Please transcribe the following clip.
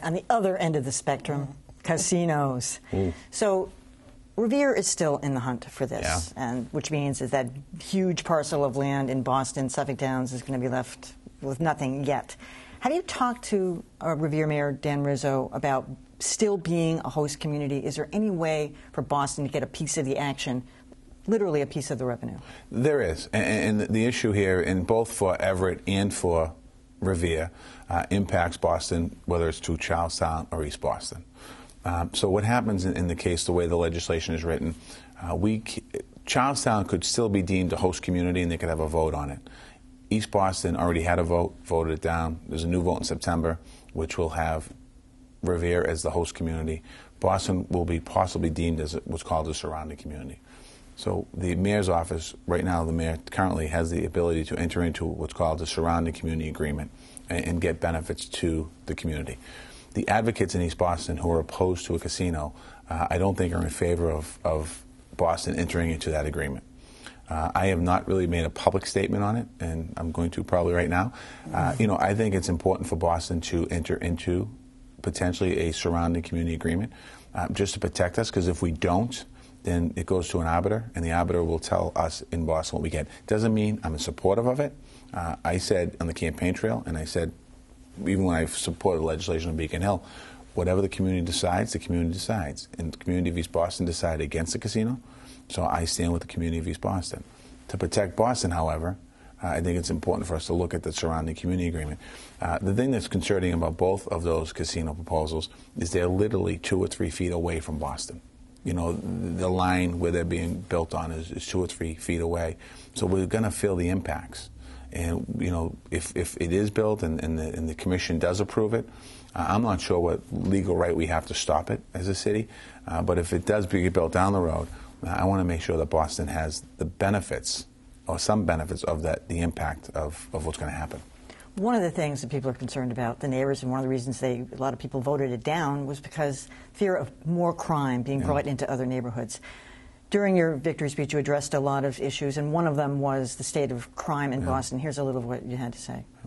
On the other end of the spectrum, casinos. Ooh. So Revere is still in the hunt for this, and which means is that huge parcel of land in Boston, Suffolk Downs, is going to be left with nothing yet. Have you talked to Revere Mayor Dan Rizzo about still being a host community? Is there any way for Boston to get a piece of the action, literally a piece of the revenue? There is, and the issue here, in both for Everett and for Revere, impacts Boston, whether it's to Charlestown or East Boston. So what happens in the case, the way the legislation is written, Charlestown could still be deemed a host community and they could have a vote on it. East Boston already had a vote, voted it down. There's a new vote in September, which will have Revere as the host community. Boston will be possibly deemed as what's called a surrounding community. So the mayor's office, right now the mayor currently has the ability to enter into what's called a surrounding community agreement and get benefits to the community. The advocates in East Boston who are opposed to a casino, I don't think are in favor of Boston entering into that agreement. I have not really made a public statement on it, and I'm going to probably right now. I think it's important for Boston to enter into potentially a surrounding community agreement just to protect us, because if we don't, then it goes to an arbiter, and the arbiter will tell us in Boston what we get. Doesn't mean I'm supportive of it. I said on the campaign trail, and I said even when I supported legislation on Beacon Hill, whatever the community decides, the community decides. And the community of East Boston decided against the casino, so I stand with the community of East Boston. To protect Boston, however, I think it's important for us to look at the surrounding community agreement. The thing that's concerning about both of those casino proposals is they're literally 2 or 3 feet away from Boston. You know, the line where they're being built on is 2 or 3 feet away. So we're going to feel the impacts. And, you know, if it is built and the commission does approve it, I'm not sure what legal right we have to stop it as a city. But if it does get built down the road, I want to make sure that Boston has the benefits, or some benefits of that, the impact of what's going to happen. One of the things that people are concerned about, the neighbors, and one of the reasons a lot of people voted it down, was because fear of more crime being brought into other neighborhoods. During your victory speech, you addressed a lot of issues, and one of them was the state of crime in Boston. Here's a little of what you had to say.